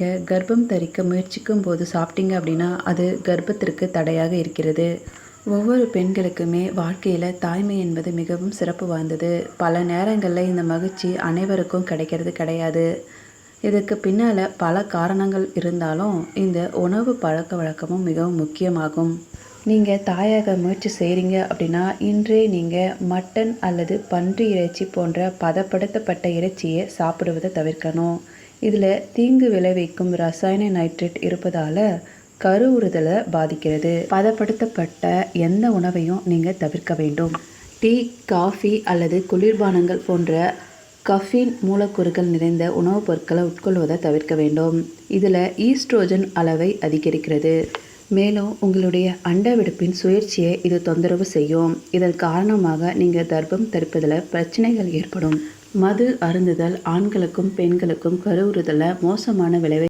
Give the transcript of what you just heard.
நீங்கள் கர்ப்பம் தரிக்க முயற்சிக்கும் போது சாப்பிட்டீங்க அப்படின்னா அது கர்ப்பத்திற்கு தடையாக இருக்கிறது. ஒவ்வொரு பெண்களுக்குமே வாழ்க்கையில் தாய்மை என்பது மிகவும் சிறப்பு வாய்ந்தது. பல நேரங்களில் இந்த மகிழ்ச்சி அனைவருக்கும் கிடைக்கிறது கிடையாது. இதுக்கு பின்னால் பல காரணங்கள் இருந்தாலும் இந்த உணவு பழக்க வழக்கமும் மிகவும் முக்கியமாகும். நீங்கள் தாயாக முயற்சி செய்கிறீங்க அப்படின்னா இன்றே நீங்கள் மட்டன் அல்லது பன்றி இறைச்சி போன்ற பதப்படுத்தப்பட்ட இறைச்சியை சாப்பிடுவதை தவிர்க்கணும். இதில் தீங்கு விளைவிக்கும் ரசாயன நைட்ரேட் இருப்பதால் கருவுறுதலை பாதிக்கிறது. பதப்படுத்தப்பட்ட எந்த உணவையும் நீங்கள் தவிர்க்க வேண்டும். டீ, காஃபி அல்லது குளிர்பானங்கள் போன்ற கஃபீன் மூலக்கூறுகள் நிறைந்த உணவுப் பொருட்களை உட்கொள்வதை தவிர்க்க வேண்டும். இதில் ஈஸ்ட்ரோஜன் அளவை அதிகரிக்கிறது. மேலும் உங்களுடைய அண்டவெடுப்பின் சுழற்சியை இது தொந்தரவு செய்யும். இதன் காரணமாக நீங்கள் கர்ப்பம் தரிப்பதில் பிரச்சனைகள் ஏற்படும். மது அருந்துதல் ஆண்களுக்கும் பெண்களுக்கும் கருவுறுதலில் மோசமான விளைவை